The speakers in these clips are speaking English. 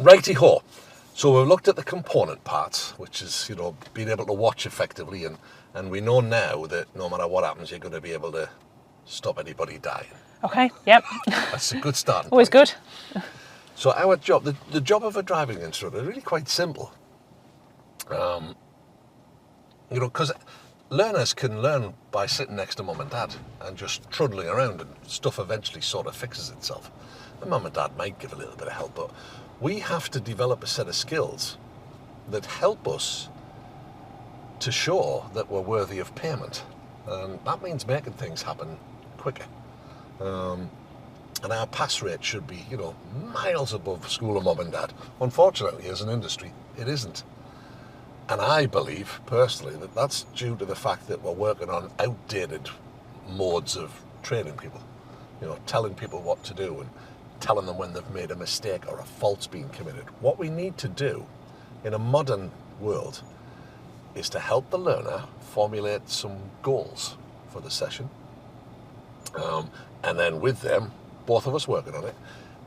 Righty-ho. So we've looked at the component parts, which is, being able to watch effectively, and we know now that no matter what happens, you're going to be able to stop anybody dying. Okay, yep. That's a good start. Always good. So our job, the job of a driving instructor is really quite simple. Because learners can learn by sitting next to mum and dad and just trundling around, and stuff eventually sort of fixes itself. And mum and dad might give a little bit of help, but we have to develop a set of skills that help us to show that we're worthy of payment. And that means making things happen quicker. And our pass rate should be, miles above school of mum and dad. Unfortunately, as an industry, it isn't. And I believe, personally, that that's due to the fact that we're working on outdated modes of training people. Telling people what to do and telling them when they've made a mistake or a fault's been committed. What we need to do in a modern world is to help the learner formulate some goals for the session. And then with them, both of us working on it,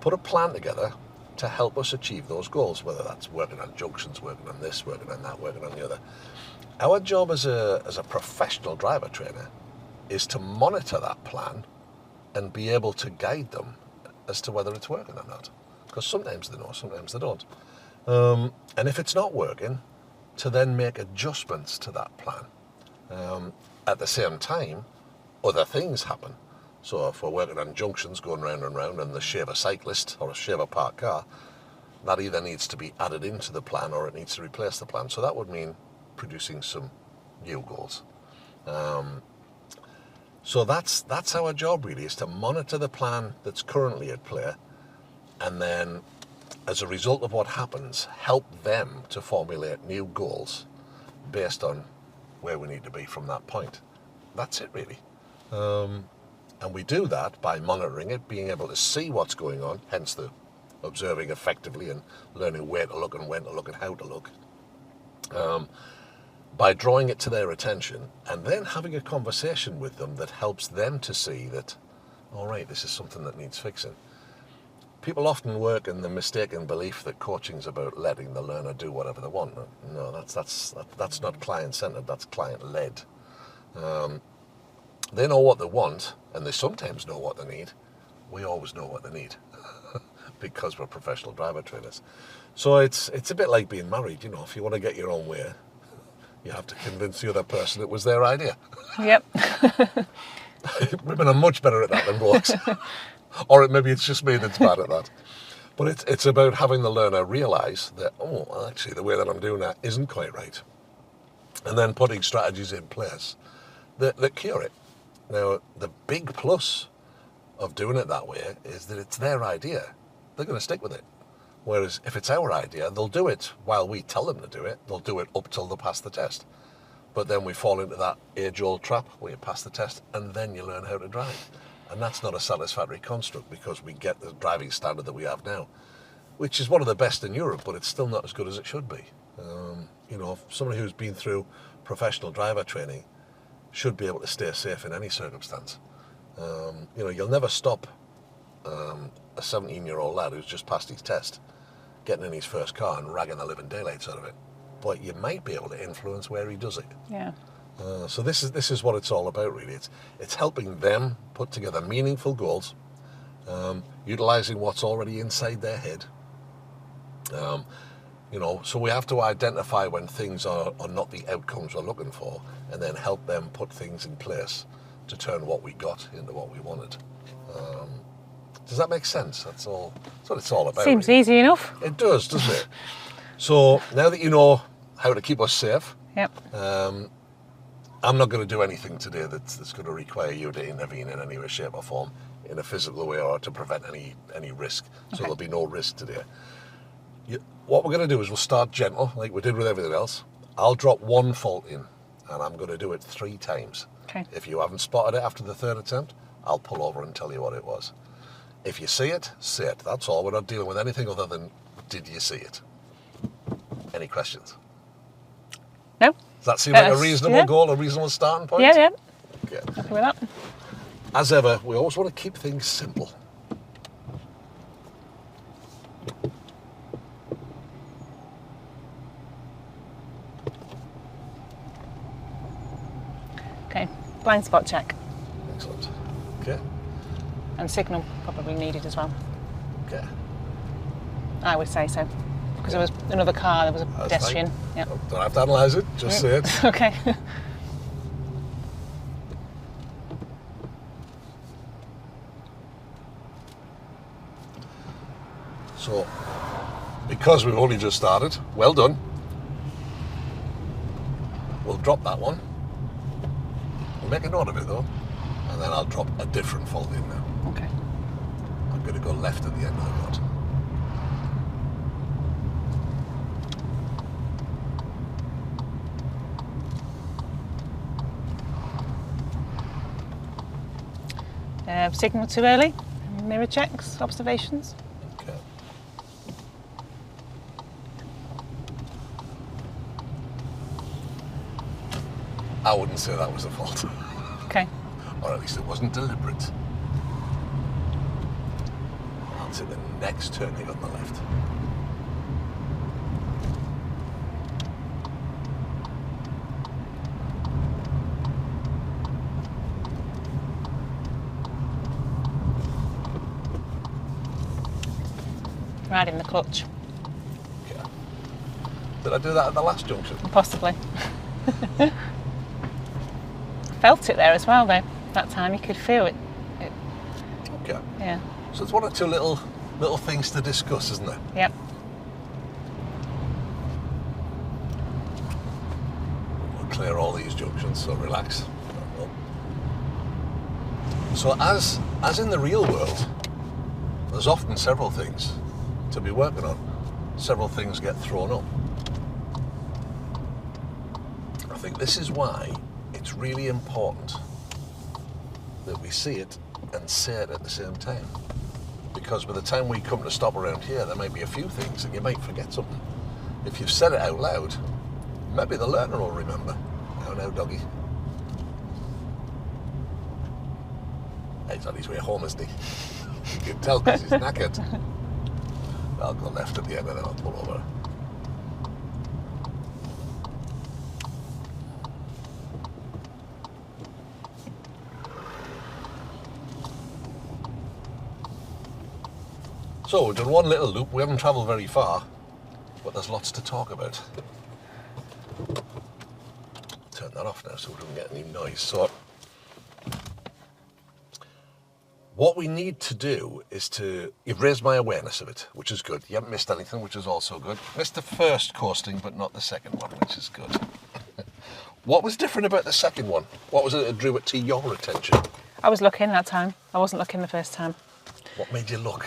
put a plan together to help us achieve those goals, whether that's working on junctions, working on this, working on that, working on the other. Our job as a professional driver trainer is to monitor that plan and be able to guide them as to whether it's working or not. Because sometimes they know, sometimes they don't. And if it's not working, to then make adjustments to that plan. At the same time, other things happen. So if we're working on junctions going round and round and there's shave a cyclist or a shave a parked car, that either needs to be added into the plan or it needs to replace the plan. So that would mean producing some new goals. So that's our job really, is to monitor the plan that's currently at play, and then as a result of what happens, help them to formulate new goals based on where we need to be from that point. That's it really. And we do that by monitoring it, being able to see what's going on, hence the observing effectively and learning where to look and when to look and how to look. By drawing it to their attention and then having a conversation with them that helps them to see that, all right, this is something that needs fixing. People often work in the mistaken belief that coaching's about letting the learner do whatever they want. No, that's not client-centered, that's client-led. They know what they want, and they sometimes know what they need. We always know what they need because we're professional driver trainers. So it's a bit like being married, if you want to get your own way, you have to convince the other person it was their idea. Yep. Women are much better at that than blokes. Or maybe it's just me that's bad at that. But it's about having the learner realise that, actually the way that I'm doing that isn't quite right. And then putting strategies in place that cure it. Now, the big plus of doing it that way is that it's their idea. They're going to stick with it. Whereas if it's our idea, they'll do it while we tell them to do it. They'll do it up till they pass the test. But then we fall into that age-old trap where you pass the test and then you learn how to drive. And that's not a satisfactory construct because we get the driving standard that we have now, which is one of the best in Europe, but it's still not as good as it should be. Somebody who's been through professional driver training should be able to stay safe in any circumstance. You'll never stop a 17-year-old lad who's just passed his test getting in his first car and ragging the living daylights out of it. But you might be able to influence where he does it. Yeah. So this is what it's all about, really. It's helping them put together meaningful goals, utilising what's already inside their head. So we have to identify when things are not the outcomes we're looking for, and then help them put things in place to turn what we got into what we wanted. Does that make sense? That's what it's all about. Seems really. easy enough. It does, doesn't it? So now that you know how to keep us safe, Yep. I'm not going to do anything today that's going to require you to intervene in any way, shape or form in a physical way or to prevent any risk. So there'll be no risk today. What we're going to do is we'll start gentle, like we did with everything else. I'll drop one fault in, and I'm going to do it 3 times. Okay. If you haven't spotted it after the 3rd attempt, I'll pull over and tell you what it was. If you see it, say it. That's all. We're not dealing with anything other than, did you see it? Any questions? No. Does that seem like a reasonable goal, a reasonable starting point? Yeah. Okay. Happy with that. As ever, we always want to keep things simple. blind spot check. Excellent. Okay. And signal probably needed as well. Okay. I would say so. Because there was another car, there was a pedestrian. Fine. Yep. Don't have to analyse it, just say it. Okay. So, because we've only just started, well done. We'll drop that one. We'll make a note of it though, and then I'll drop a different fault in now. Okay. I'm going to go left at the end of the road. Signal too early. Mirror checks, observations. Okay. I wouldn't say that was a fault. Okay. Or at least it wasn't deliberate. I'll take the next turning on the left. Right in the clutch. Okay. Did I do that at the last junction? Possibly. Felt it there as well though. That time you could feel it. Okay. Yeah. So it's one or two little things to discuss, isn't there? Yep. We'll clear all these junctions, so relax. So as in the real world, there's often several things to be working on. Several things get thrown up. I think this is why it's really important that we see it and say it at the same time. Because by the time we come to stop around here, there might be a few things and you might forget something. If you've said it out loud, maybe the learner will remember. Now, doggy. He's on his way home, isn't he? You can tell because he's knackered. I'll go left at the end and then I'll pull over. So we've done one little loop, we haven't travelled very far, but there's lots to talk about. Turn that off now so we don't get any noise. So what we need to do is you've raised my awareness of it, which is good. You haven't missed anything, which is also good. Missed the first coasting, but not the second one, which is good. What was different about the second one? What was it that drew it to your attention? I was looking that time. I wasn't looking the first time. What made you look?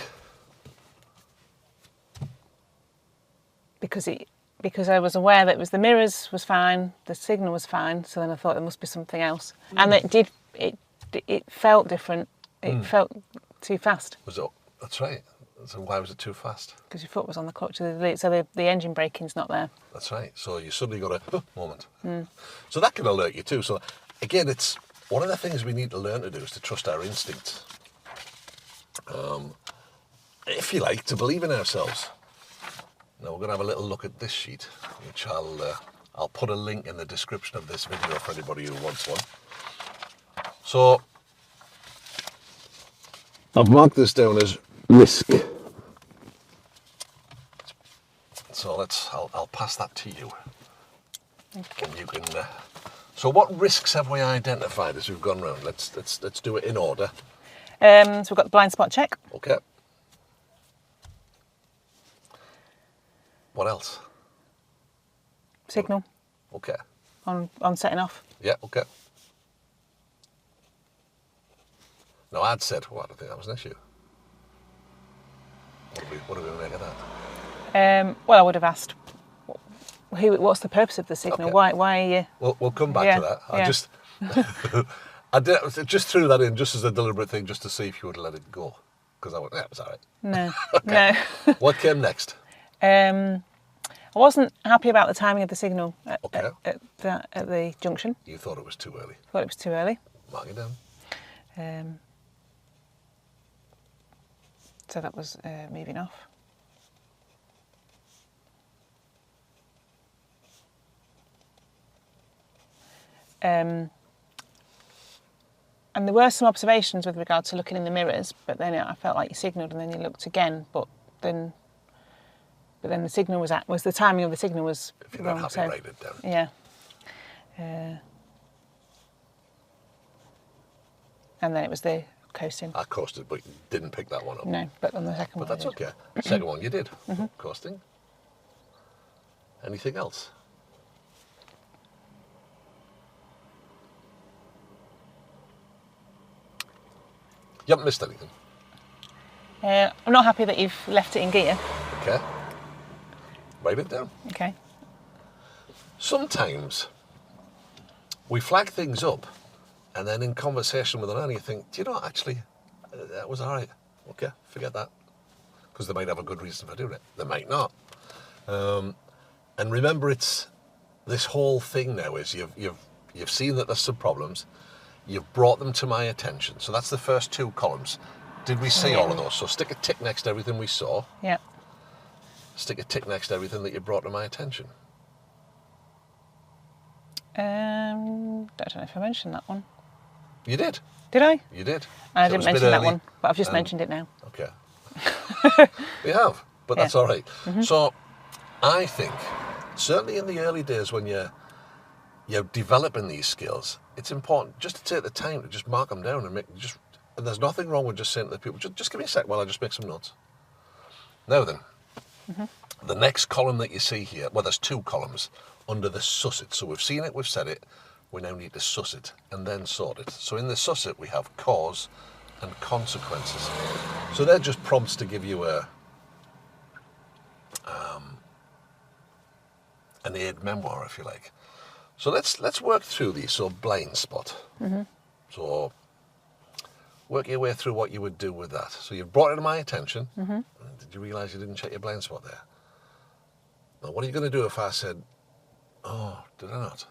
Because I was aware that it was the mirrors was fine, the signal was fine, so then I thought there must be something else. And it felt different. It felt too fast. That's right. So why was it too fast? Because your foot was on the clutch, so the engine braking's not there. That's right. So you suddenly got a moment. So that can alert you too. So again, it's one of the things we need to learn to do is to trust our instincts. If you like, to believe in ourselves. Now we're going to have a little look at this sheet, which I'll put a link in the description of this video for anybody who wants one. So I've marked this down as risk. So I'll pass that to you. And you can. So what risks have we identified as we've gone round? Let's do it in order. So we've got the blind spot check. Okay. What else? Signal. Okay. On setting off. Yeah, okay. No, I'd said, well, I don't think that was an issue. What do we make of that? Well, I would have asked, what's the purpose of the signal? Okay. Why are you... We'll come back to that. I just threw that in just as a deliberate thing, just to see if you would let it go. Because I went, yeah, it was all right. No, Okay. no. What came next? I wasn't happy about the timing of the signal at the junction. You thought it was too early. Thought it was too early. Mark it down. So that was moving off. And there were some observations with regard to looking in the mirrors, but then I felt like you signalled and then you looked again, but then the signal was the timing of the signal was If you're wrong. not happy, write it down. Yeah. And then it was the coasting. I coasted, but you didn't pick that one up. No, but on the second one. But that's I did. okay. The second one you did. Coasting. Anything else? You haven't missed anything. I'm not happy that you've left it in gear. Okay. Write it down. Okay. Sometimes we flag things up and then in conversation with another you think, do you know what, actually, that was all right. Okay, forget that. Because they might have a good reason for doing it. They might not. And remember, it's this whole thing now is you've seen that there's some problems. You've brought them to my attention. So that's the first two columns. Did we see all of those? So stick a tick next to everything we saw. Yeah. Stick a tick next to everything that you brought to my attention. I don't know if I mentioned that one. You did. Did I? You did. I So it didn't was a bit mention that early. one, but I've just mentioned it now. Okay. We have, but that's Yeah. all right. So I think, certainly in the early days when you're developing these skills, it's important just to take the time to just mark them down and and there's nothing wrong with just saying to the people, just give me a sec while I just make some notes. Now then, the next column that you see here, well, there's two columns under the suss it. So we've seen it, we've said it, we now need to suss it and then sort it. So in the suss it, we have cause and consequences. So they're just prompts to give you an aid memoir, if you like. So let's work through these. So blind spot. So work your way through what you would do with that. So you've brought it to my attention. Did you realise you didn't check your blind spot there? Now what are you going to do if I said, oh, did I not?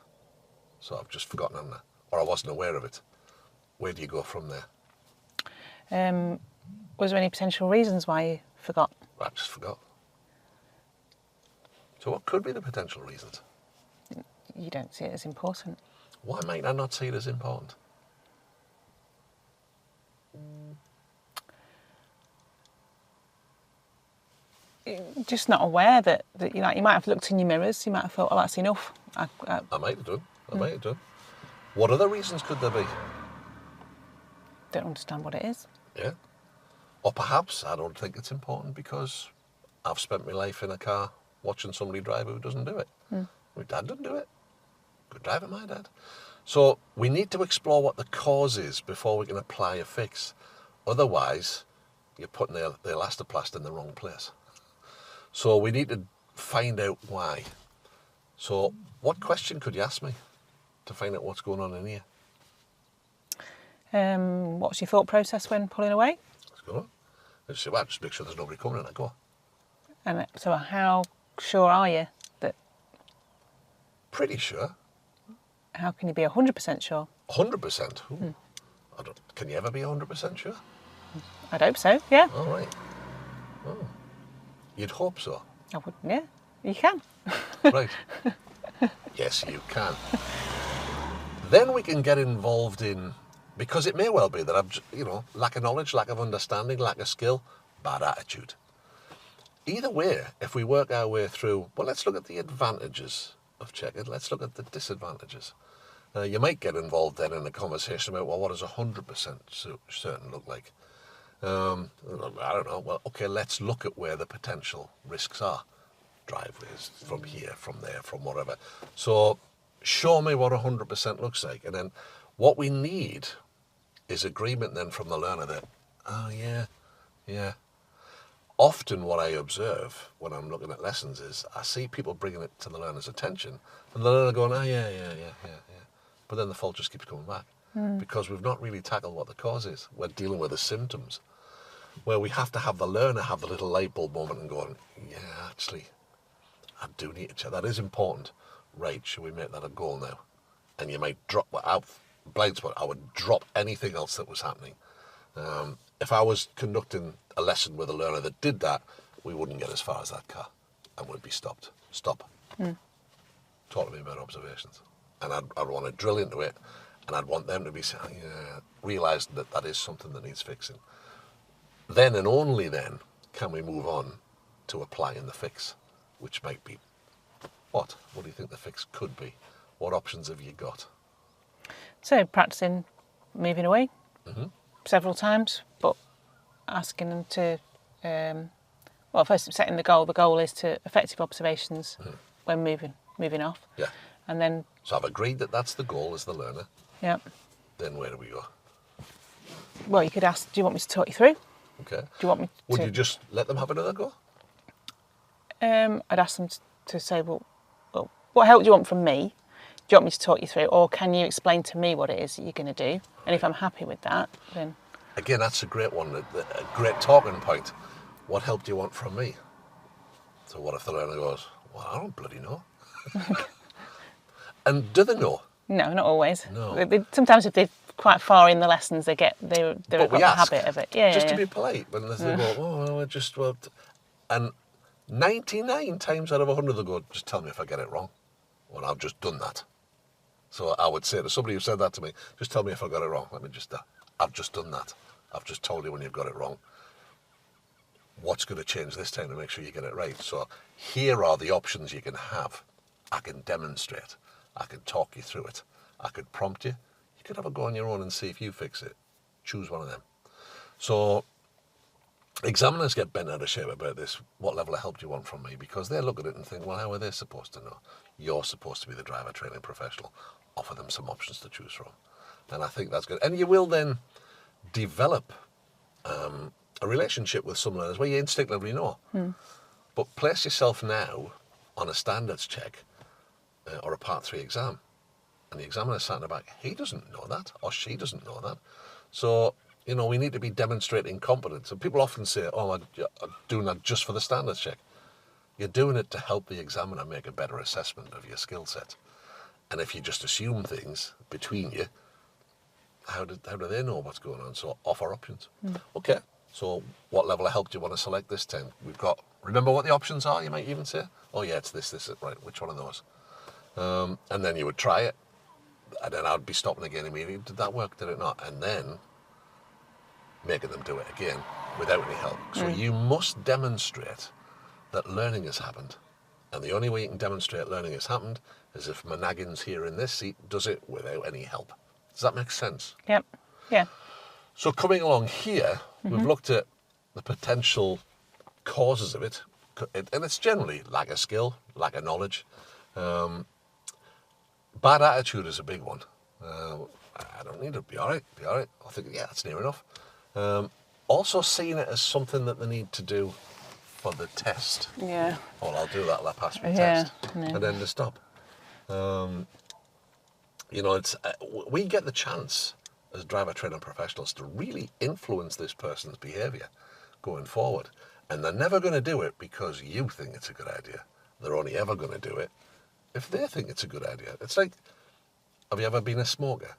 So I've just forgotten, haven't I? Or I wasn't aware of it. Where do you go from there? Was there any potential reasons why you forgot? I just forgot. So what could be the potential reasons? You don't see it as important. Why might I not see it as important? Just not aware that you might have looked in your mirrors. You might have thought, "Oh, that's enough." I might have done. I might have done. What other reasons could there be? Don't understand what it is. Yeah. Or perhaps I don't think it's important because I've spent my life in a car watching somebody drive who doesn't do it. My dad doesn't do it. Good driver, my dad. So we need to explore what the cause is before we can apply a fix. Otherwise, you're putting the elastoplast in the wrong place. So we need to find out why. So what question could you ask me to find out what's going on in here? What's your thought process when pulling away? Let's go. Just make sure there's nobody coming in. I go. And so, how sure are you that? Pretty sure. How can you be 100% sure? 100%. Can you ever be 100% sure? I'd hope so. Yeah. All right. Oh. You'd hope so. I would. Yeah. You can. Right. Yes, you can. Then we can get involved in, because it may well be that I've, lack of knowledge, lack of understanding, lack of skill, bad attitude. Either way, if we work our way through, well, let's look at the advantages of checking. Let's look at the disadvantages. You might get involved then in a conversation about, well, what does 100% certain look like? I don't know. Well, okay, let's look at where the potential risks are. Driveways, from here, from there, from whatever. So show me what 100% looks like. And then what we need is agreement then from the learner that, oh, yeah. Often what I observe when I'm looking at lessons is I see people bringing it to the learner's attention and the learner going, oh, yeah. But then the fault just keeps coming back because we've not really tackled what the cause is. We're dealing with the symptoms where we have to have the learner have the little light bulb moment and going, yeah, actually, I do need to check. That is important. Right, should we make that a goal now? And you might drop out blind spot. I would drop anything else that was happening. If I was conducting a lesson with a learner that did that, we wouldn't get as far as that car and would be stopped. Stop. Talk to me about observations. And I'd want to drill into it And I'd want them to be saying, yeah, realising that that is something that needs fixing. Then and only then can we move on to applying the fix, which might be what? What do you think the fix could be? What options have you got? So practicing moving away several times, but asking them to, well, first setting the goal. The goal is to effective observations when moving off. Yeah. And then, So I've agreed that that's the goal as the learner. yeah. Then where do we go? Well, you could ask, do you want me to talk you through? Okay. Do you want me to... Would you just let them have another go? I'd ask them to say, well, what help do you want from me? Do you want me to talk you through? Or can you explain to me what it is that you're going to do? And if I'm happy with that, then... Again, that's a great one, a great talking point. What help do you want from me? So what if the learner goes, well, I don't bloody know. And do they know? No, not always. No. Sometimes if they're quite far in the lessons, they've got the habit of it. Yeah, just to be polite. When they go, oh, well, and 99 times out of 100 they'll go, just tell me if I get it wrong. Well, I've just done that. So I would say to somebody who said that to me, just tell me if I got it wrong. I've just done that. I've just told you when you've got it wrong. What's going to change this time to make sure you get it right? So here are the options you can have. I can demonstrate. I can talk you through it. I could prompt you. You could have a go on your own and see if you fix it. Choose one of them. So examiners get bent out of shape about this. What level of help do you want from me? Because they look at it and think, well, how are they supposed to know? You're supposed to be the driver training professional. Offer them some options to choose from. And I think that's good. And you will then develop a relationship with some learners where you instinctively know. But place yourself now on a standards check or a Part 3 exam. And the examiner's sat in the back. He doesn't know that, or she doesn't know that. So, we need to be demonstrating competence. And people often say, oh, I'm doing that just for the standards check. You're doing it to help the examiner make a better assessment of your skill set. And if you just assume things between you, how do they know what's going on? So offer options. Okay, so what level of help do you want to select this time? Remember what the options are, you might even say? Oh yeah, it's this, right, which one of those? And then you would try it. And then I'd be stopping again immediately. Did that work? Did it not? And then making them do it again without any help. So you must demonstrate that learning has happened. And the only way you can demonstrate learning has happened is if Managin's here in this seat does it without any help. Does that make sense? Yep. Yeah. So coming along here, we've looked at the potential causes of it. And it's generally lack of skill, lack of knowledge. Bad attitude is a big one. I don't need to be all right. I think, yeah, that's near enough. Also seeing it as something that they need to do for the test. Yeah. Oh, I'll do that, I'll pass my Yeah, test. no. And then to stop. It's we get the chance as driver training professionals to really influence this person's behaviour going forward. And they're never going to do it because you think it's a good idea. They're only ever going to do it if they think it's a good idea. It's like, have you ever been a smoker?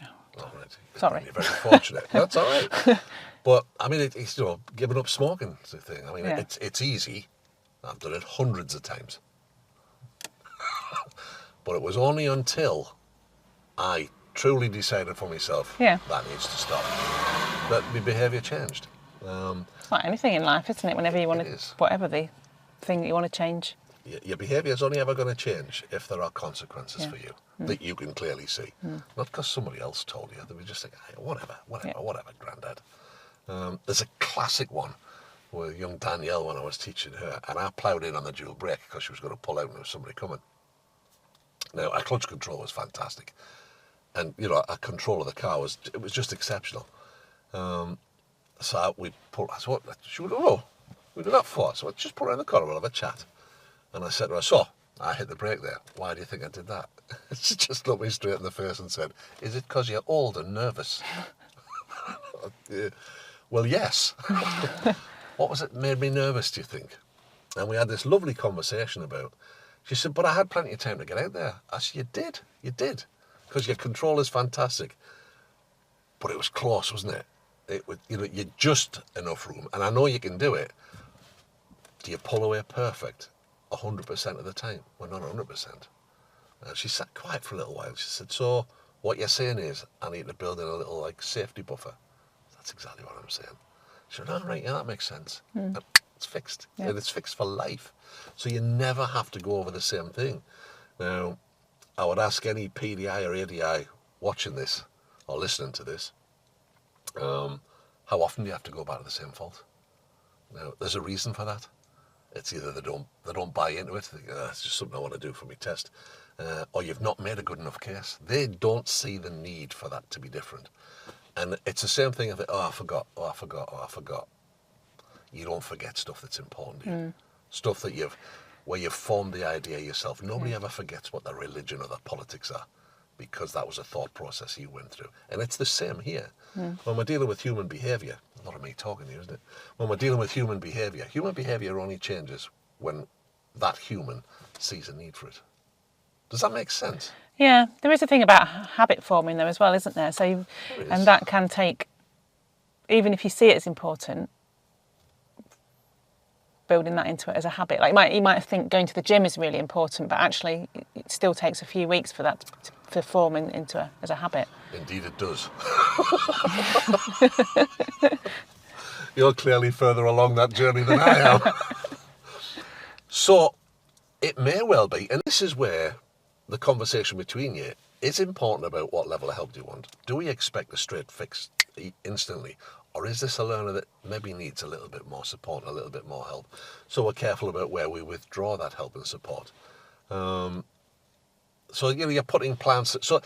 No. Oh, right. Sorry. You're very fortunate. That's all right. But, I mean, it's, giving up smoking is the thing. I mean, Yeah. it's easy. I've done it hundreds of times. But it was only until I truly decided for myself that needs to stop that my behaviour changed. It's like anything in life, isn't it? Whenever you want to, whatever the thing that you want to change. Your behaviour is only ever going to change if there are consequences for you that you can clearly see. Not because somebody else told you. They were just like, hey, whatever, Grandad. There's a classic one with young Danielle when I was teaching her, and I ploughed in on the dual brake because she was going to pull out and there was somebody coming. Now, our clutch control was fantastic. And, our control of the car was just exceptional. So we pulled, I said, what, she would, oh, we do that for? So I just put her in the car, we'll have a chat. And I said to her, so, I hit the brake there. Why do you think I did that? She just looked me straight in the face and said, is it because you're old and nervous? Well, yes. What was it made me nervous, do you think? And we had this lovely conversation about, she said, but I had plenty of time to get out there. I said, you did. Because your control is fantastic. But it was close, wasn't it? It was, you're just enough room. And I know you can do it. Do you pull away perfect 100% of the time? Well, not 100%. And she sat quiet for a little while. She said, so What you're saying is, I need to build in a little like safety buffer. That's exactly what I'm saying. She went, all right, yeah, that makes sense. And it's fixed. Yeah. And it's fixed for life. So you never have to go over the same thing. Now, I would ask any PDI or ADI watching this or listening to this, how often do you have to go back to the same fault? Now, there's a reason for that. It's either they don't buy into it, they think, it's just something I want to do for my test, or you've not made a good enough case. They don't see the need for that to be different. And it's the same thing of it, I forgot. You don't forget stuff that's important to you. Stuff that where you've formed the idea yourself. Nobody ever forgets what their religion or their politics are, because that was a thought process you went through. And it's the same here. When we're dealing with human behaviour, a lot of me talking here, isn't it? When we're dealing with human behaviour only changes when that human sees a need for it. Does that make sense? Yeah, there is a thing about habit forming though as well, isn't there? So, and that can take, even if you see it as important, building that into it as a habit. Like you might think going to the gym is really important, but actually it still takes a few weeks for that to form into as a habit. Indeed it does. You're clearly further along that journey than I am. So it may well be, and this is where the conversation between you is important about what level of help do you want. Do we expect a straight fix instantly? Or is this a learner that maybe needs a little bit more support and a little bit more help? So we're careful about where we withdraw that help and support. So you're putting plans. So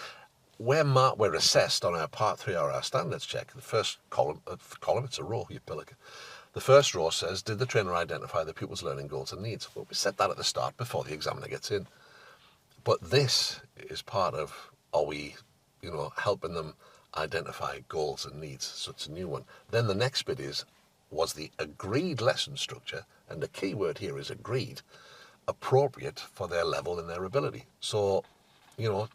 we're assessed on our part 3 or our standards check. The first column, it's a row. The first row says, did the trainer identify the pupil's learning goals and needs? Well, we set that at the start before the examiner gets in. But this is part of, are we, helping them identify goals and needs? So it's a new one. Then the next bit was the agreed lesson structure, and the key word here is agreed, appropriate for their level and their ability. So,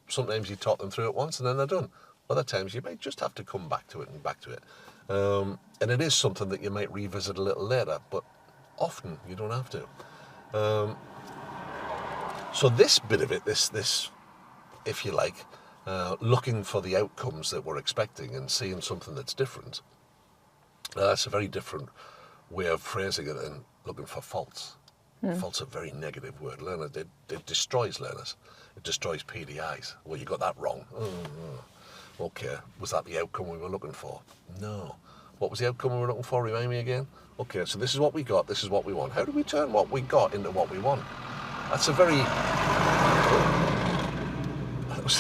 sometimes you talk them through it once and then they're done. Other times you might just have to come back to it. And it is something that you might revisit a little later, but often you don't have to. So this bit of it, this, if you like, looking for the outcomes that we're expecting and seeing something that's different, that's a very different way of phrasing it than looking for faults. Fault's a very negative word. It destroys learners. It destroys PDIs. Well, you got that wrong. Okay, was that the outcome we were looking for? No. What was the outcome we were looking for? Remind me again. Okay, so this is what we got, this is what we want. How do we turn what we got into what we want? That's a very...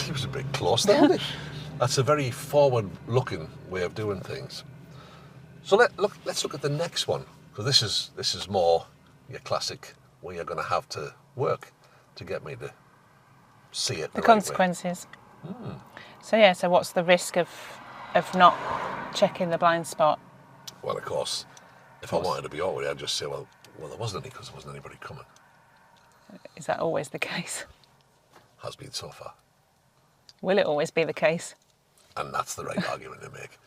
He was a bit close there, wasn't he? That's a very forward-looking way of doing things. So let's look at the next one, because this is more your classic where you're going to have to work to get me to see it. The consequences. So what's the risk of not checking the blind spot? Well, of course, if I wanted to be awkward, I'd just say, well, there wasn't any because there wasn't anybody coming. Is that always the case? Has been so far. Will it always be the case? And that's the right argument to make.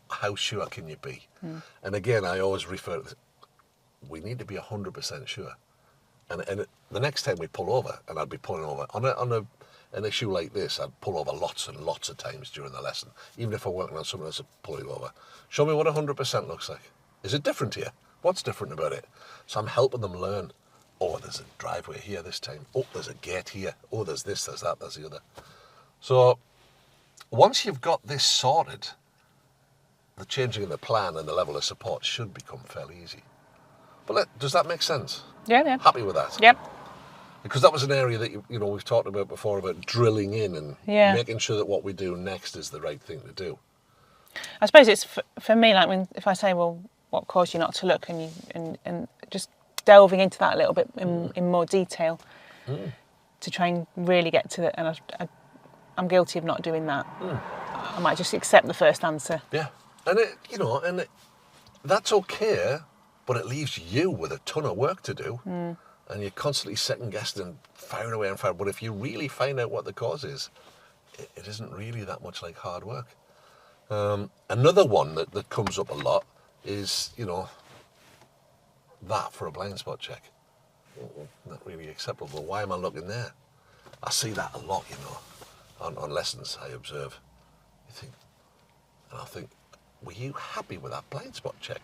How sure can you be? And again, I always refer to this, we need to be 100% sure. And the next time we pull over, and I'd be pulling over, on an issue like this, I'd pull over lots and lots of times during the lesson. Even if I'm working on something else, pulling over. Show me what 100% looks like. Is it different here? What's different about it? So I'm helping them learn. Oh, there's a driveway here this time. Oh, there's a gate here. Oh, there's this, there's that, there's the other. So once you've got this sorted, the changing of the plan and the level of support should become fairly easy. But does that make sense? Yeah. Happy with that? Yep. Because that was an area that we've talked about before, about drilling in and making sure that what we do next is the right thing to do. I suppose it's for me, like if I say, well, what caused you not to look, and just delving into that a little bit in more detail to try and really get to it. And I'm guilty of not doing that. I might just accept the first answer. Yeah, and that's okay, but it leaves you with a ton of work to do. And you're constantly second guessing and firing away and firing. But if you really find out what the cause is, it isn't really that much like hard work. Another one that comes up a lot is, that for a blind spot check. Not really acceptable. Why am I looking there? I see that a lot, on lessons I observe. I think, were you happy with that blind spot check?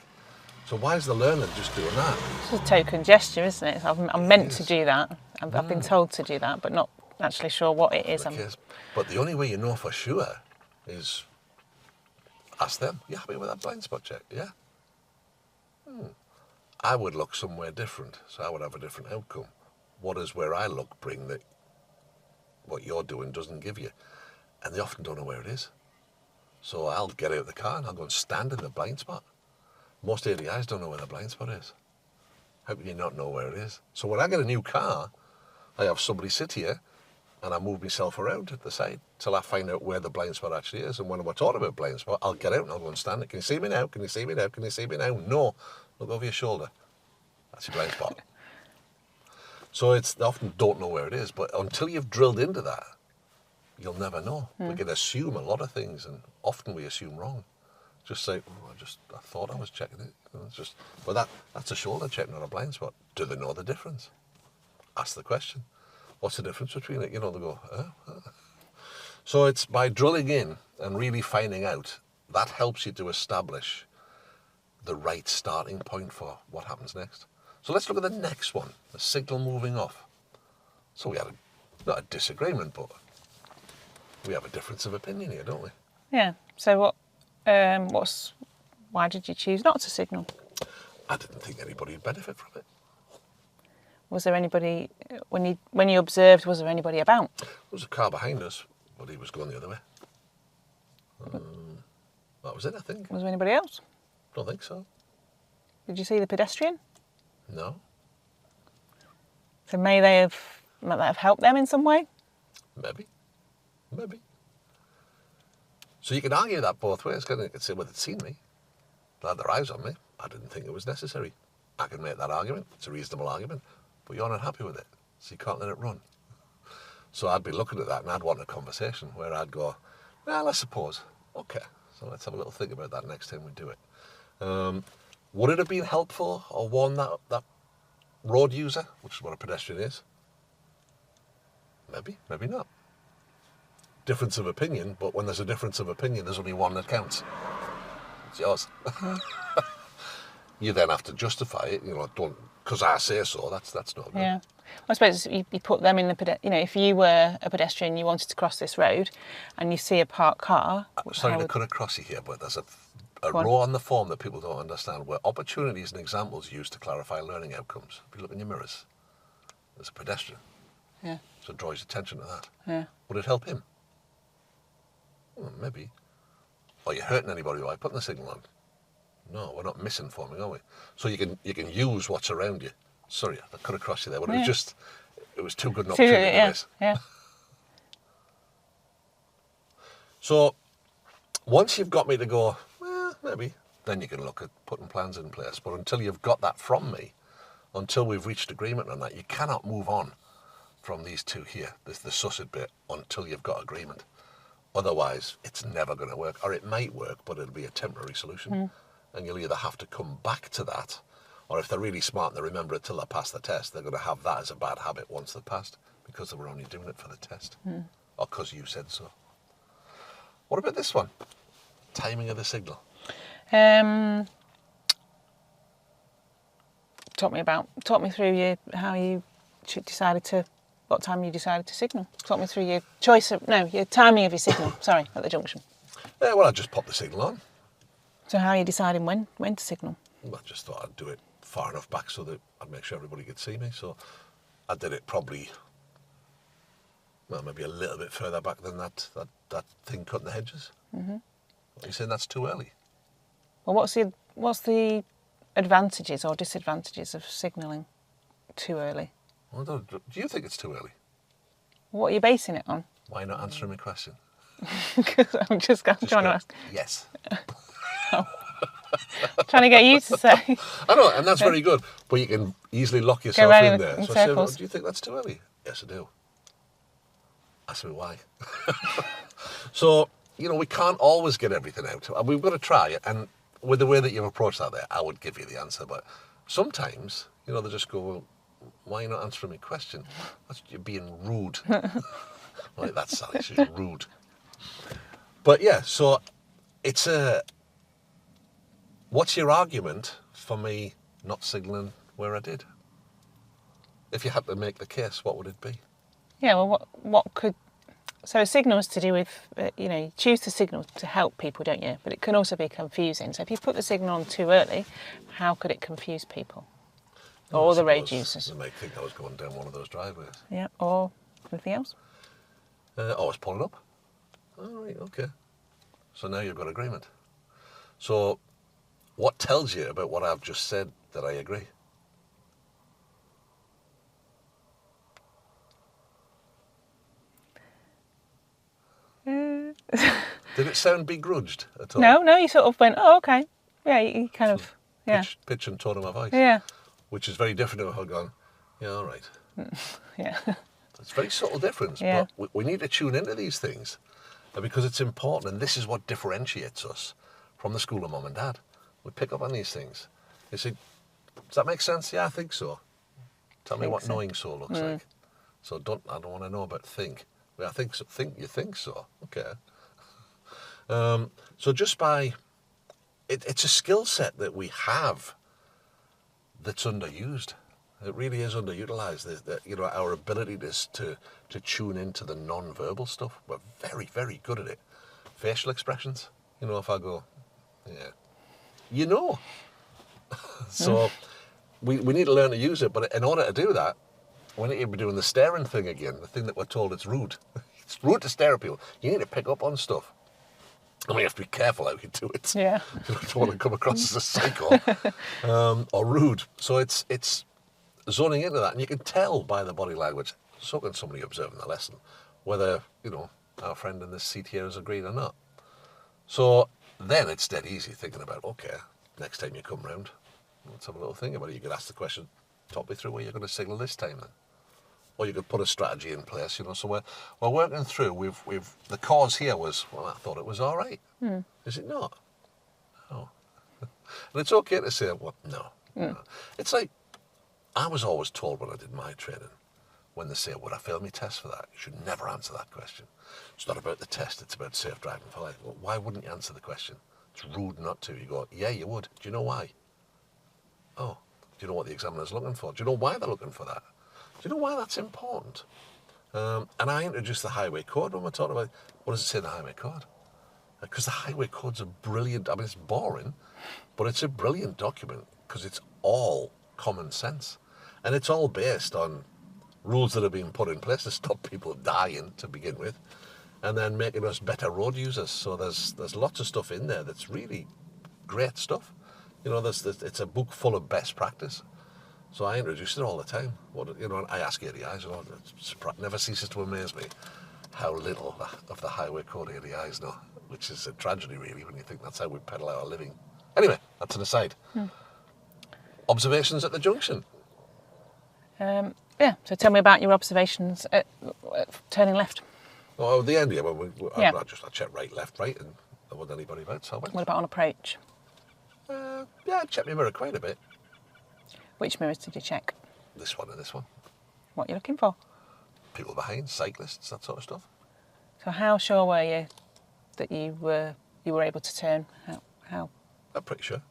So why is the learner just doing that? It's a token gesture, isn't it? I'm meant to do that. I've been told to do that, but not actually sure what it is. But the only way you know for sure is ask them, you happy with that blind spot check? Yeah? I would look somewhere different, so I would have a different outcome. What is where I look bring that what you're doing doesn't give you? And they often don't know where it is. So I'll get out of the car and I'll go and stand in the blind spot. Most ADIs don't know where the blind spot is. How can you not know where it is? So when I get a new car, I have somebody sit here and I move myself around at the side till I find out where the blind spot actually is. And when we're talking about blind spot, I'll get out and I'll go and stand it. Can you see me now? Can you see me now? Can you see me now? No. Look over your shoulder. That's your blind spot. So they often don't know where it is, but until you've drilled into that, you'll never know. We can assume a lot of things, and often we assume wrong. Just say, I thought I was checking it. But that's a shoulder check, not a blind spot. Do they know the difference? Ask the question. What's the difference between it? They go, So it's by drilling in and really finding out, that helps you to establish the right starting point for what happens next. So let's look at the next one, the signal moving off. So we had not a disagreement, but we have a difference of opinion here, don't we? Yeah. So why did you choose not to signal? I didn't think anybody would benefit from it. Was there anybody, when you observed, was there anybody about? There was a car behind us, but he was going the other way. That was it, I think. Was there anybody else? Don't think so. Did you see the pedestrian? No. So might that have helped them in some way? Maybe. So you can argue that both ways, can't you? You can say, well, they'd seen me. They had their eyes on me. I didn't think it was necessary. I can make that argument. It's a reasonable argument. But you're not happy with it, so you can't let it run. So I'd be looking at that and I'd want a conversation where I'd go, well, I suppose. Okay, so let's have a little think about that next time we do it. Would it have been helpful or warned that road user, which is what a pedestrian is? Maybe, maybe not. Difference of opinion, but when there's a difference of opinion, there's only one that counts. It's yours. You then have to justify it, don't, because I say so, that's not good. Yeah. I suppose you put them in if you were a pedestrian, you wanted to cross this road and you see a parked car. Sorry to cut across you here, but there's a row on the form that people don't understand where opportunities and examples used to clarify learning outcomes. If you look in your mirrors, there's a pedestrian. Yeah. So it draws your attention to that. Yeah. Would it help him? Well, maybe. Are you hurting anybody by putting the signal on? No, we're not misinforming, are we? So you can use what's around you. Sorry, I cut across you there, but it was too good an opportunity to miss. Yeah. So once you've got me to go, well, maybe, then you can look at putting plans in place. But until you've got that from me, until we've reached agreement on that, you cannot move on from these two here, the sussed bit, until you've got agreement. Otherwise, it's never going to work. Or it might work, but it'll be a temporary solution. And you'll either have to come back to that, or if they're really smart and they remember it till they pass the test, they're going to have that as a bad habit once they're passed, because they were only doing it for the test. Or because you said so. What about this one? Timing of the signal. Talk me through how you decided to, what time you decided to signal. Talk me through your timing of your signal, sorry, at the junction. Yeah, well, I just popped the signal on. So how are you deciding when to signal? Well, I just thought I'd do it far enough back so that I'd make sure everybody could see me. So I did it probably, well, maybe a little bit further back than that thing cutting the hedges. Mm-hmm. Are you saying that's too early? Well, what's the advantages or disadvantages of signalling too early? Well, do you think it's too early? What are you basing it on? Why are you not answering my question? Because I'm just trying to ask. Yes. Trying to get you to say. I know, and that's very good, but you can easily lock yourself in there. In so circles. I say, well, do you think that's too early? Yes, I do. Ask me why. So, we can't always get everything out. We've got to try it, and with the way that you've approached that there, I would give you the answer, but sometimes, they just go, well, why are you not answering my question? You're being rude. Like, that's Sally, she's rude. But yeah, so it's what's your argument for me not signalling where I did? If you had to make the case, what would it be? Yeah, well, what could... So a signal is to do with, you choose the signal to help people, don't you? But it can also be confusing. So if you put the signal on too early, how could it confuse people? Or the road users? They might think I was going down one of those driveways. Yeah, or anything else? I was pulling up. All right, okay. So now you've got agreement. So what tells you about what I've just said that I agree? Did it sound begrudged at all? No, you sort of went, oh, okay. Yeah, you kind of, yeah. Pitch and tone of my voice. Yeah. Which is very different to if I'd gone, yeah, all right. Yeah. It's a very subtle difference, Yeah. but we need to tune into these things because it's important, and this is what differentiates us from the school of mum and dad. We pick up on these things. You say, does that make sense? Yeah, I think so. Tell me what knowing so looks like. So I don't want to know about think. Well, I think so. You think so. Okay. So just by, it's a skill set that we have that's underused. It really is underutilized. Our ability to tune into the non-verbal stuff. We're very, very good at it. Facial expressions. If I go, yeah, So we need to learn to use it. But in order to do that, we need to be doing the staring thing again. The thing that we're told it's rude. It's rude to stare at people. You need to pick up on stuff. I mean, you have to be careful how you do it. Yeah. You don't want to come across as a psycho or rude. So it's zoning into that, and you can tell by the body language. So can somebody observing the lesson whether our friend in this seat here has agreed or not. So then it's dead easy thinking about, okay, next time you come round, let's have a little think about it. You could ask the question, talk me through where you're going to signal this time then. Or you could put a strategy in place, So we're working through. We've the cause here was, well, I thought it was all right. Is it not? No. And it's okay to say, well, no. No. It's like, I was always told when I did my training, when they say, would I fail my test for that? You should never answer that question. It's not about the test, it's about safe driving for life. Well, why wouldn't you answer the question? It's rude not to. You go, yeah, you would. Do you know why? Oh, do you know what the examiner's looking for? Do you know why they're looking for that? Do you know why that's important? And I introduced the highway code when we're talking about, what does it say in the highway code? Because the highway code's a brilliant, I mean, it's boring, but it's a brilliant document because it's all common sense. And it's all based on rules that have been put in place to stop people dying to begin with, and then making us better road users. So there's lots of stuff in there that's really great stuff. It's a book full of best practice. So I introduce it all the time. And I ask ADIs, it never ceases to amaze me how little of the highway code ADIs know, which is a tragedy really when you think that's how we peddle our living. Anyway, that's an aside. Observations at the junction. Yeah, so tell me about your observations at turning left. Oh, at the end, yeah, I checked right, left, right, and there wasn't anybody about, so I went. What about on approach? Yeah, I checked my mirror quite a bit. Which mirrors did you check? This one and this one. What are you looking for? People behind, cyclists, that sort of stuff. So how sure were you that you were able to turn? How? I'm pretty sure.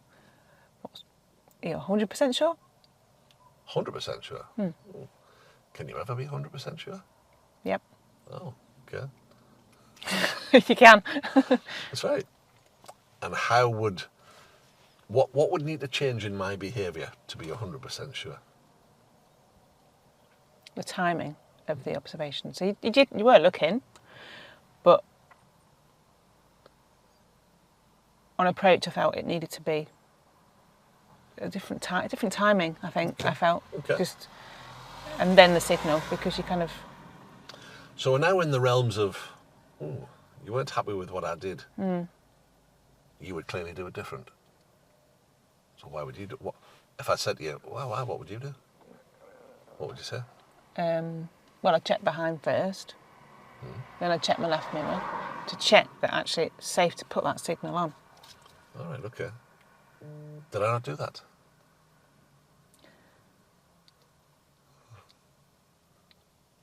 You're 100% sure? 100% sure. Can you ever be 100% sure? Yep. Oh, okay. You can. That's right. And what would need to change in my behaviour to be 100% sure? The timing of the observation. So you were looking, but on approach I felt it needed to be a different timing, I think. Okay. I felt. Okay. And then the signal, because you kind of... So we're now in the realms of, you weren't happy with what I did. You would clearly do it different. So why would you do what? If I said to you, well, why, what would you do? What would you say? Well, I'd check behind first. Then I'd check my left mirror to check that actually it's safe to put that signal on. All right, okay. Did I not do that?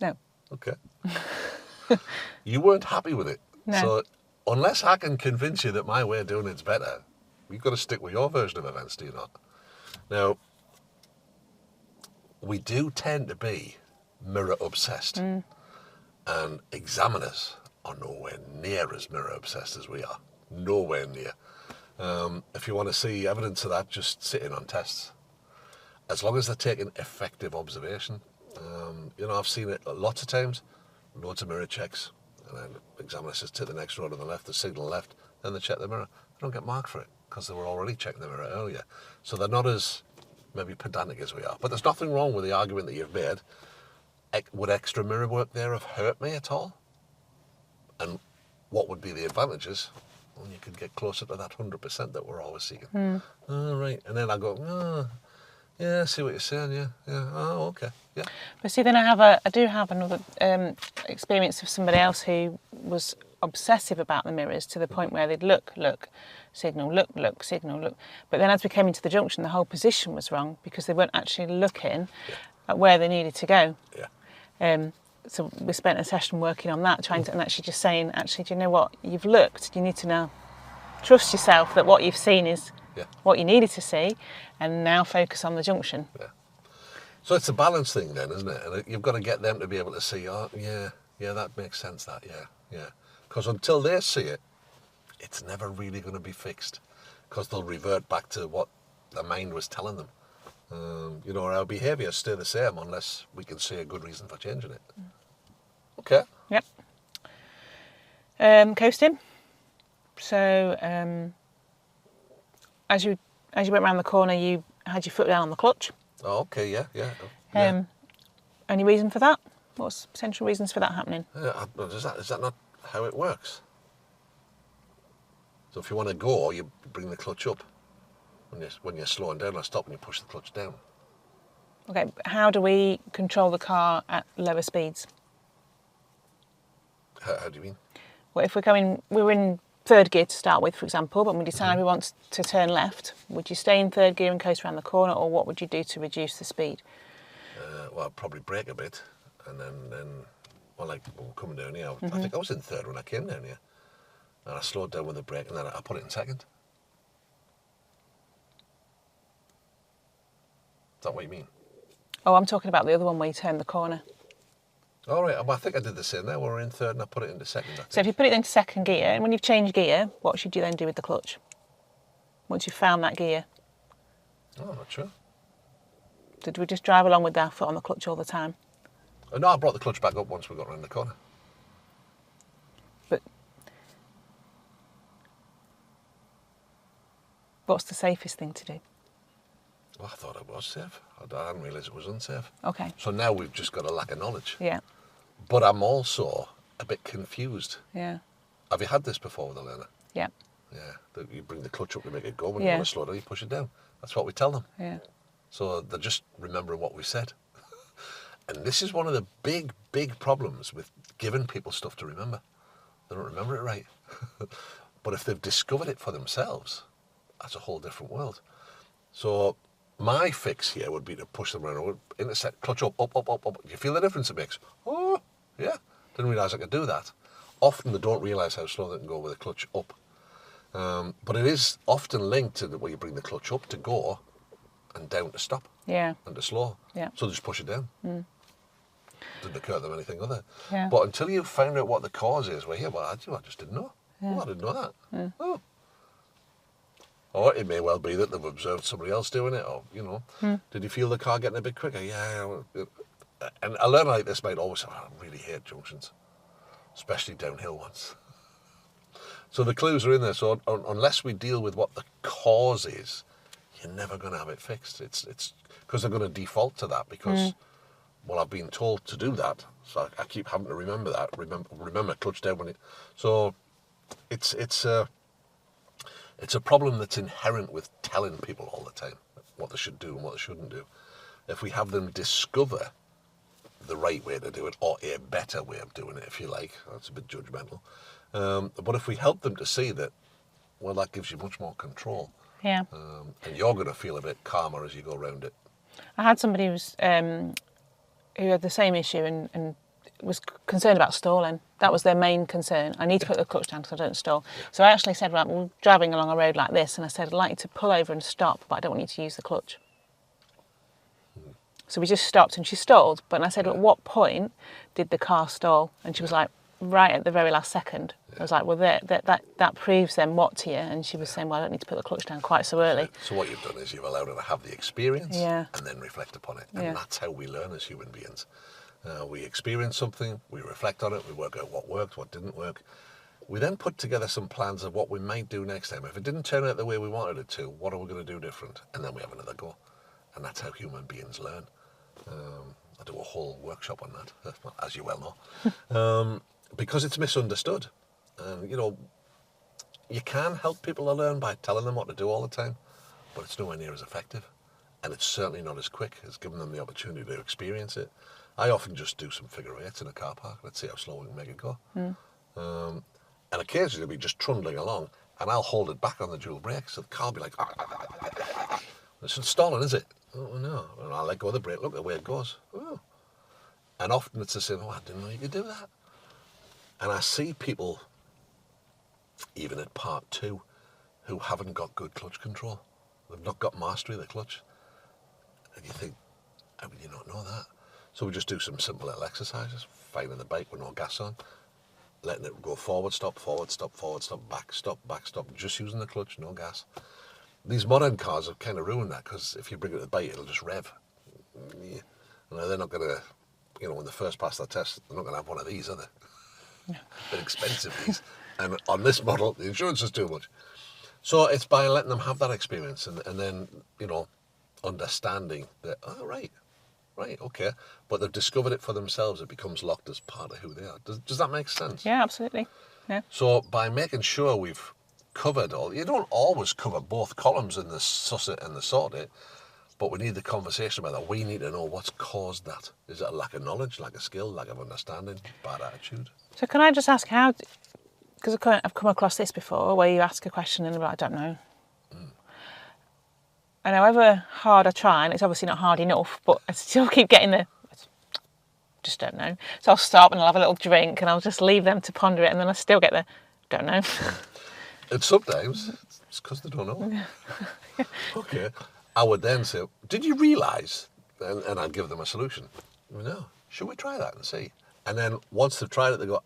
No. Okay. You weren't happy with it. No. So unless I can convince you that my way of doing it's better, you've got to stick with your version of events, do you not? Now, we do tend to be mirror obsessed, and examiners are nowhere near as mirror obsessed as we are. Nowhere near. If you want to see evidence of that, just sit in on tests. As long as they're taking effective observation. I've seen it lots of times, loads of mirror checks, and then the examiner says, take the next road on the left, the signal left, then they check the mirror. They don't get marked for it because they were already checking the mirror earlier. So they're not as maybe pedantic as we are. But there's nothing wrong with the argument that you've made. Would extra mirror work there have hurt me at all? And what would be the advantages? Well, you could get closer to that 100% that we're always seeking. Oh, right. And then I go, yeah, I see what you're saying, yeah. Oh, okay, yeah. But see, then I do have another experience of somebody else who was obsessive about the mirrors to the point where they'd look, signal, look, signal, look. But then as we came into the junction, the whole position was wrong because they weren't actually looking at where they needed to go. Yeah. So we spent a session working on that, and actually just saying, actually, do you know what? You've looked, you need to now trust yourself that what you've seen is what you needed to see, and now focus on the junction. Yeah. So it's a balance thing then, isn't it? And you've got to get them to be able to see, oh, yeah, that makes sense, that, yeah. Because until they see it, it's never really going to be fixed, because they'll revert back to what their mind was telling them. Our behaviours stay the same unless we can see a good reason for changing it. Okay. Yep. Coasting. So as you went around the corner, you had your foot down on the clutch. Oh, okay, yeah. Any reason for that? What's potential reasons for that happening? Is that not how it works? So if you want to go, you bring the clutch up. When you're slowing down or stopping, you push the clutch down. Okay, how do we control the car at lower speeds? How do you mean? Well, if we're in third gear to start with, for example, but we decide we want to turn left, would you stay in third gear and coast around the corner, or what would you do to reduce the speed? Well, I'd probably brake a bit, and then coming down here, I think I was in third when I came down here, and I slowed down with the brake, and then I put it in second. Is that what you mean? Oh, I'm talking about the other one where you turn the corner. All right, well, I think I did the same there. We were in third and I put it into second. So if you put it into second gear, and when you've changed gear, what should you then do with the clutch? Once you've found that gear? Oh, I'm not sure. Did we just drive along with our foot on the clutch all the time? No, I brought the clutch back up once we got around the corner. But what's the safest thing to do? Well, I thought it was safe. I didn't realise it was unsafe. Okay. So now we've just got a lack of knowledge. Yeah. But I'm also a bit confused. Yeah. Have you had this before with a learner? Yeah. Yeah. That you bring the clutch up to make it go. When you Yeah. want to slow down, you push it down. That's what we tell them. Yeah. So they're just remembering what we said. And this is one of the big, big problems with giving people stuff to remember. They don't remember it right. But if they've discovered it for themselves, that's a whole different world. So my fix here would be to push them around, intersect, clutch up. Do you feel the difference it makes? Oh, yeah. Didn't realise I could do that. Often they don't realise how slow they can go with the clutch up. But it is often linked to where you bring the clutch up to go and down to stop. Yeah. And to slow. Yeah. So just push it down. Didn't occur to them anything other. Yeah. But until you found out what the cause is, I just didn't know. Yeah. Oh, I didn't know that. Yeah. Oh. Or it may well be that they've observed somebody else doing it, or, did you feel the car getting a bit quicker? Yeah. And a learner like this might always say, I really hate junctions, especially downhill ones. So the clues are in there. So unless we deal with what the cause is, you're never going to have it fixed. It's because they're going to default to that because, well, I've been told to do that. So I keep having to remember that. Remember clutch down when it... So it's a problem that's inherent with telling people all the time what they should do and what they shouldn't do. If we have them discover the right way to do it, or a better way of doing it, if you like, that's a bit judgmental. But if we help them to see that, well, that gives you much more control. Yeah. And you're going to feel a bit calmer as you go around it. I had somebody who had the same issue, and was concerned about stalling. That was their main concern. I need to put the clutch down because I don't stall. So I actually said, right, we're driving along a road like this, and I said, I'd like you to pull over and stop, but I don't want you to use the clutch. So we just stopped and she stalled. But I said, at what point did the car stall? And she was like, right at the very last second. I was like, well, that proves then what to you? And she was saying, well, I don't need to put the clutch down quite so early. So what you've done is you've allowed her to have the experience Yeah. and then reflect upon it. And that's how we learn as human beings. We experience something, we reflect on it, we work out what worked, what didn't work. We then put together some plans of what we might do next time. If it didn't turn out the way we wanted it to, what are we going to do different? And then we have another go. And that's how human beings learn. I do a whole workshop on that, as you well know, because it's misunderstood. And, you know, you can help people to learn by telling them what to do all the time, but it's nowhere near as effective. And it's certainly not as quick as giving them the opportunity to experience it. I often just do some figure eights in a car park. Let's see how slow we can make it go. And occasionally we'll be just trundling along, and I'll hold it back on the dual brake, so the car will be like, it's not stalling, is it? Oh, no. And I'll let go of the brake, look at the way it goes. Oh. And often it's the same, oh, I didn't know you could do that. And I see people, even at part 2, who haven't got good clutch control. They've not got mastery of the clutch. And you think, how would you not know that? So we just do some simple little exercises, finding the bike with no gas on, letting it go forward, stop, forward, stop, back, stop, just using the clutch, no gas. These modern cars have kind of ruined that, because if you bring it to the bike, it'll just rev. Yeah. And they're not going to, you know, when they first pass their test, they're not going to have one of these, are they? No. They're expensive, these. And on this model, the insurance is too much. So it's by letting them have that experience and then, you know, understanding that, oh, right, okay. But they've discovered it for themselves. It becomes locked as part of who they are. Does that make sense? Yeah, absolutely. Yeah. So by making sure we've covered all, you don't always cover both columns in the suss it and the sort it, but we need the conversation about that. We need to know what's caused that. Is it a lack of knowledge, lack of skill, lack of understanding, bad attitude? So can I just ask how, because I've come across this before, where you ask a question and they're like, I don't know. And however hard I try, and it's obviously not hard enough, but I still keep getting just don't know. So I'll stop and I'll have a little drink and I'll just leave them to ponder it, and then I still get the, don't know. And sometimes it's because they don't know. Okay. I would then say, did you realise? And I'd give them a solution. No. Should we try that and see? And then once they've tried it, they go,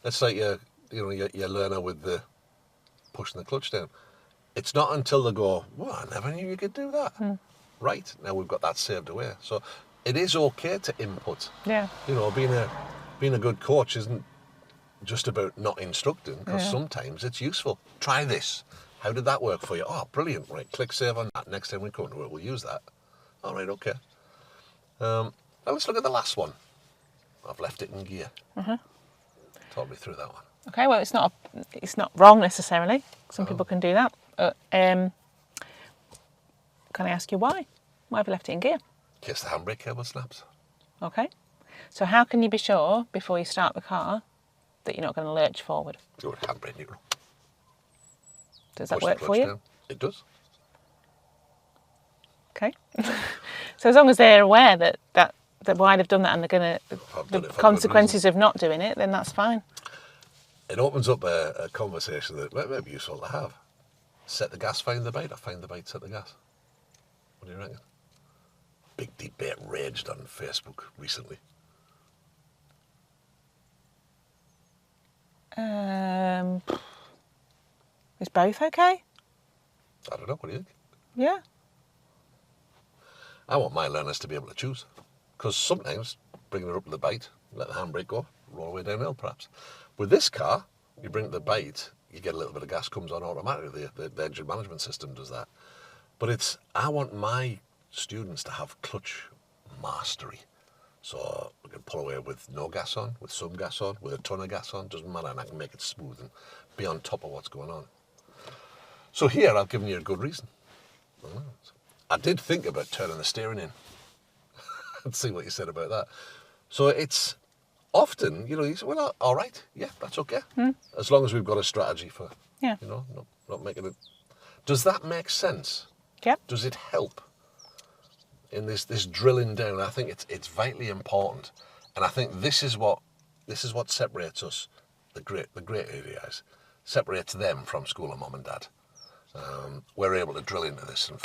that's like your learner with the pushing the clutch down. It's not until they go, well, I never knew you could do that. Right, now we've got that saved away. So it is okay to input. Yeah. You know, being a good coach isn't just about not instructing, because sometimes it's useful. Try this. How did that work for you? Oh, brilliant. Right, click save on that. Next time we come to it, we'll use that. All right, okay. Now let's look at the last one. I've left it in gear. Talk me through that one. Okay, well, it's not wrong necessarily. Some people can do that. Can I ask you why? Why have you left it in gear? In case the handbrake cable snaps. Okay. So how can you be sure before you start the car that you're not going to lurch forward? You're handbrake neutral. Does that Push work the for clutch you? down. It does. Okay. So as long as they're aware that why they've done that and they're going to, the consequences of not doing it, then that's fine. It opens up a conversation that may be useful to have. Set the gas, find the bait, or find the bait, set the gas. What do you reckon? Big debate raged on Facebook recently. Is both okay? I don't know, what do you think? Yeah. I want my learners to be able to choose. Because sometimes, bringing it up to the bait, let the handbrake go, roll away downhill perhaps. With this car, you bring it to the bait, you get a little bit of gas, comes on automatically. The engine management system does that. But I want my students to have clutch mastery. So we can pull away with no gas on, with some gas on, with a ton of gas on, doesn't matter, and I can make it smooth and be on top of what's going on. So here I've given you a good reason. I did think about turning the steering in and see what you said about that. So it's often, you say, well, all right, yeah, that's okay. As long as we've got a strategy for, not making it. Does that make sense? Yep. Does it help in this drilling down? I think it's vitally important. And I think this is what separates us, the great ADIs, separates them from school of mum and dad. We're able to drill into this and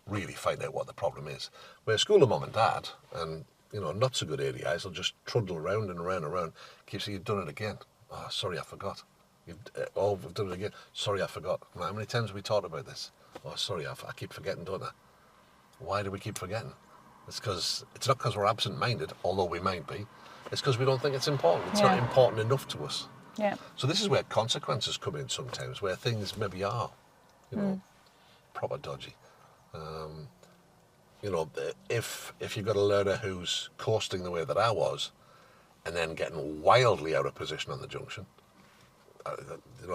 really find out what the problem is. Where school of mum and dad and not so good ADIs will just trundle around and around and around. Keep saying, you've done it again. Oh, sorry, I forgot. We've done it again. Sorry, I forgot. How many times have we talked about this? Oh, sorry, I keep forgetting, don't I? Why do we keep forgetting? It's not because we're absent-minded, although we might be. It's because we don't think it's important. It's not important enough to us. Yeah. So this is where consequences come in sometimes, where things maybe are, proper dodgy. If you've got a learner who's coasting the way that I was, and then getting wildly out of position on the junction,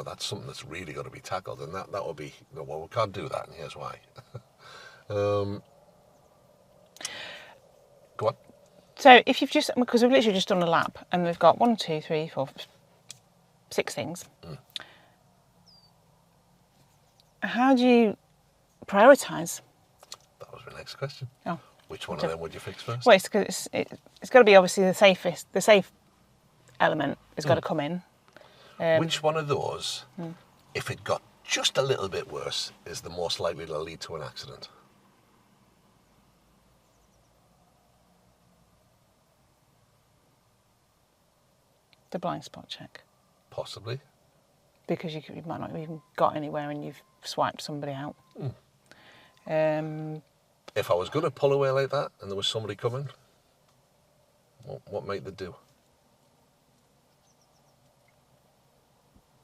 that's something that's really got to be tackled, and that would be, well, we can't do that, and here's why. Go on. So if you've because we've literally just done a lap, and we've got 1, 2, 3, 4, 6 things. How do you prioritise? That was my next question. Oh. Which one of them would you fix first? Well, it's got to be obviously the safe element has got to come in. Which one of those, if it got just a little bit worse, is the most likely to lead to an accident? The blind spot check. Possibly. Because you might not have even got anywhere and you've swiped somebody out. If I was going to pull away like that and there was somebody coming, what might they do?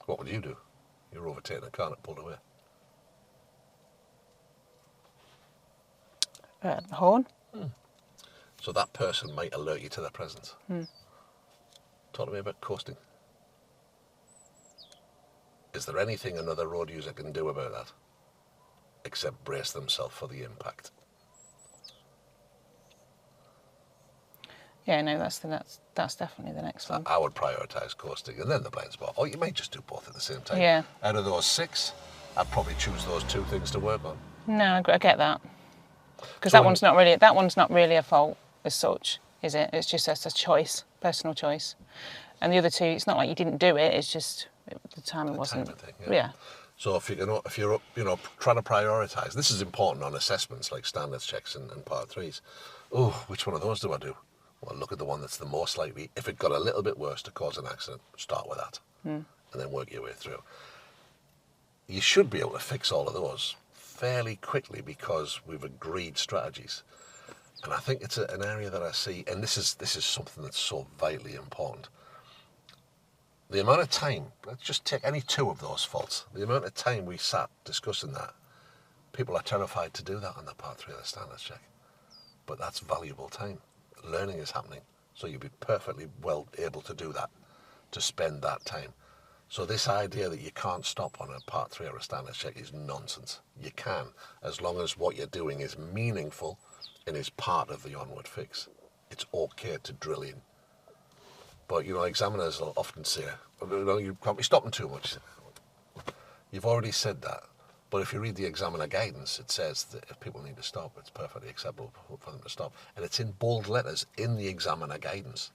What would you do? You're overtaking a car that pulled away. Horn. So that person might alert you to their presence. Talk to me about coasting. Is there anything another road user can do about that, except brace themselves for the impact? Yeah, no, that's definitely the next one. I would prioritise coasting and then the blind spot. Or you might just do both at the same time. Yeah. Out of those 6, I'd probably choose those 2 things to work on. No, I get that. Because So that one's not really a fault as such, is it? It's just a choice, personal choice. And the other 2, it's not like you didn't do it. It's just the timing wasn't. Thing, yeah. So if you're trying to prioritise, this is important on assessments like standards checks and part 3s. Oh, which one of those do I do? Well, look at the one that's the most likely. If it got a little bit worse to cause an accident, start with that, and then work your way through. You should be able to fix all of those fairly quickly because we've agreed strategies. And I think it's an area that I see, and this is something that's so vitally important. The amount of time, let's just take any 2 of those faults, the amount of time we sat discussing that, people are terrified to do that on the part 3 of the standards check. But that's valuable time. Learning is happening, so you'll be perfectly well able to do that, to spend that time. So this idea that you can't stop on a part 3 or a standards check is nonsense. You can, as long as what you're doing is meaningful and is part of the onward fix. It's okay to drill in. But, examiners will often say, you can't be stopping too much. You've already said that. But if you read the examiner guidance, it says that if people need to stop, it's perfectly acceptable for them to stop. And it's in bold letters in the examiner guidance.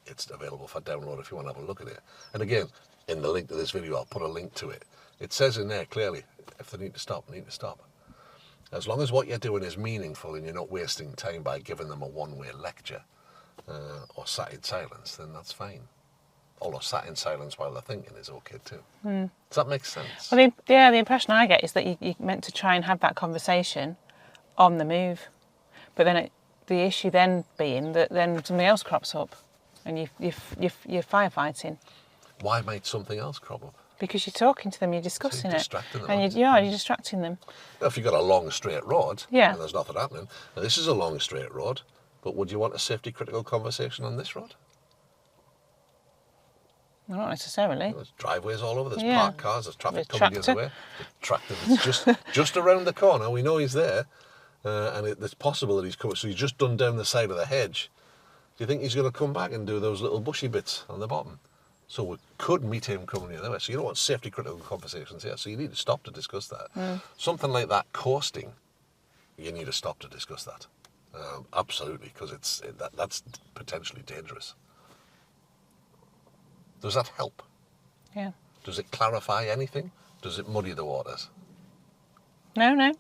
It's available for download if you want to have a look at it. And again, in the link to this video, I'll put a link to it. It says in there clearly, if they need to stop, they need to stop. As long as what you're doing is meaningful and you're not wasting time by giving them a one-way lecture or sat in silence, then that's fine. Although sat in silence while they're thinking is okay too. Does that make sense? Well, the impression I get is that you're meant to try and have that conversation on the move. But then the issue then being that then something else crops up and you're firefighting. Why might something else crop up? Because you're talking to them, you're discussing So you're distracting them, and you're distracting them. If you've got a long straight road Yeah. and there's nothing happening, now this is a long straight road, but would you want a safety critical conversation on this road? Well, not necessarily. There's driveways all over, there's Yeah. parked cars, there's traffic There's coming the other tractor. way. The tractor that's just around the corner, we know he's there, and it's possible that he's coming, so he's just done down the side of the hedge. Do you think he's going to come back and do those little bushy bits on the bottom? So we could meet him coming the other way. So you don't want safety critical conversations here, so you need to stop to discuss that. Something like that, coasting, you need to stop to discuss that. Absolutely, because that's potentially dangerous. Does that help? Yeah. Does it clarify anything? Does it muddy the waters? No.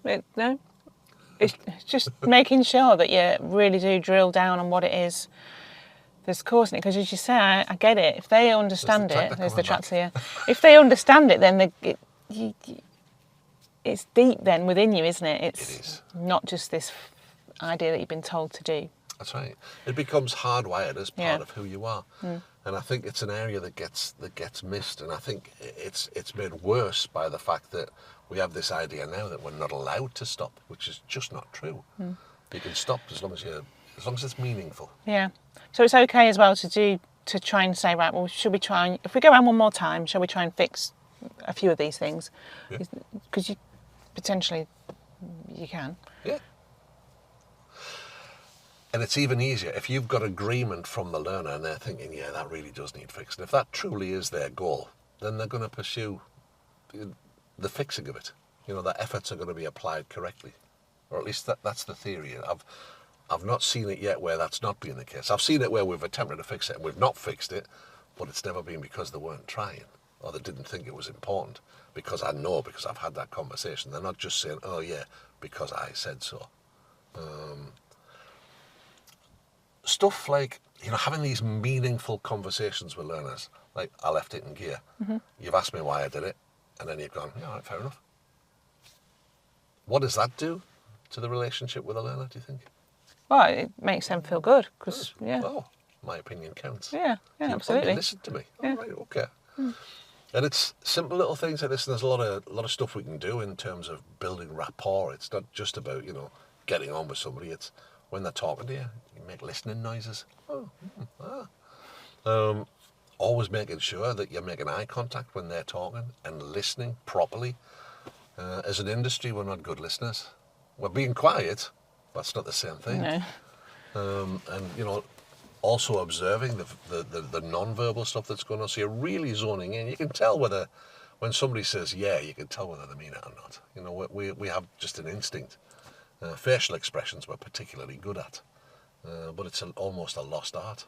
It's just making sure that you really do drill down on what it is that's causing it. Because as you say, I get it. If they understand there's the tractor here. If they understand it, then it's deep then within you, isn't it? It is. Not just this idea that you've been told to do. That's right. It becomes hardwired as part of who you are. And I think it's an area that gets missed. And I think it's made worse by the fact that we have this idea now that we're not allowed to stop, which is just not true. You can stop as long as it's meaningful. Yeah. So it's okay as well to try and say, right, well, should we try and, if we go around one more time, shall we try and fix a few of these things? Because you potentially you can. Yeah. And it's even easier if you've got agreement from the learner and they're thinking, yeah, that really does need fixing. If that truly is their goal, then they're going to pursue the fixing of it. Their efforts are going to be applied correctly. Or at least that's the theory. I've not seen it yet where that's not been the case. I've seen it where we've attempted to fix it and we've not fixed it, but it's never been because they weren't trying or they didn't think it was important. Because I've had that conversation. They're not just saying, oh yeah, because I said so. Stuff like, having these meaningful conversations with learners, like I left it in gear. You've asked me why I did it, and then you've gone, yeah, all right, fair enough. What does that do to the relationship with a learner, do you think? Well, it makes them feel good, because, yeah. Oh, my opinion counts. Yeah, absolutely. You listen to me. Yeah. All right, okay. And it's simple little things like this, and there's a lot of stuff we can do in terms of building rapport. It's not just about, getting on with somebody. It's when they're talking to you, you make listening noises. Always making sure that you're making eye contact when they're talking and listening properly. As an industry, we're not good listeners. We're being quiet, but it's not the same thing. No. And, also observing the non-verbal stuff that's going on. So you're really zoning in. You can tell when somebody says yeah, you can tell whether they mean it or not. We have just an instinct. Facial expressions we're particularly good at, but it's almost a lost art.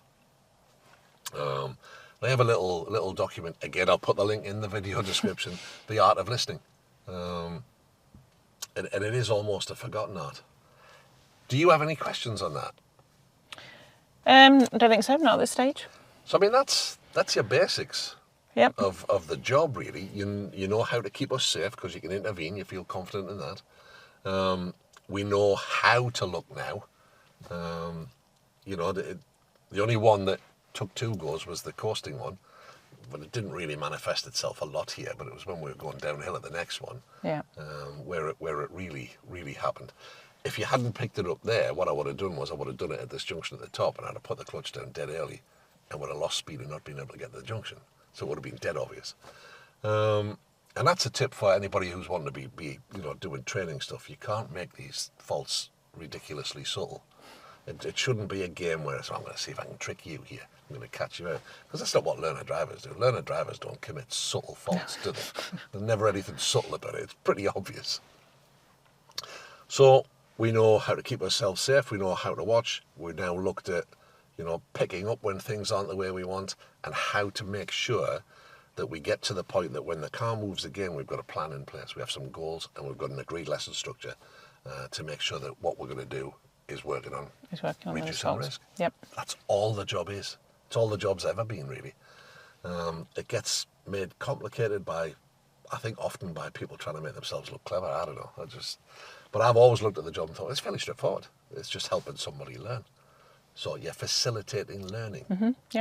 They have a little document. Again, I'll put the link in the video description. The Art of Listening, and it is almost a forgotten art. Do you have any questions on that? I don't think so, not at this stage. So I mean, that's your basics. Yep. Of the job, really. You know how to keep us safe because you can intervene. You feel confident in that. We know how to look now. The only one that took 2 goes was the coasting one, but it didn't really manifest itself a lot here. But it was when we were going downhill at the next one, where it really, really happened. If you hadn't picked it up there, what I would have done was I would have done it at this junction at the top, and I'd have put the clutch down dead early, and would have lost speed and not been able to get to the junction. So it would have been dead obvious. And that's a tip for anybody who's wanting to be doing training stuff. You can't make these faults ridiculously subtle. It shouldn't be a game where I'm going to see if I can trick you here. I'm going to catch you out. Because that's not what learner drivers do. Learner drivers don't commit subtle faults, do they? There's never anything subtle about it. It's pretty obvious. So we know how to keep ourselves safe. We know how to watch. We've now looked at, picking up when things aren't the way we want and how to make sure that we get to the point that when the car moves again, we've got a plan in place. We have some goals and we've got an agreed lesson structure to make sure that what we're going to do is working on reducing risk. Yep. That's all the job is. It's all the job's ever been, really. It gets made complicated by, I think, often by people trying to make themselves look clever. I don't know. But I've always looked at the job and thought, it's fairly straightforward. It's just helping somebody learn. So you're facilitating learning,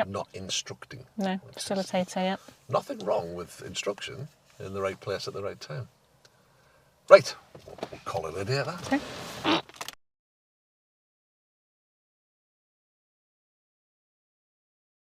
not instructing. No, facilitator, yep. Nothing wrong with instruction in the right place at the right time. Right, we'll call it a day at that. Okay.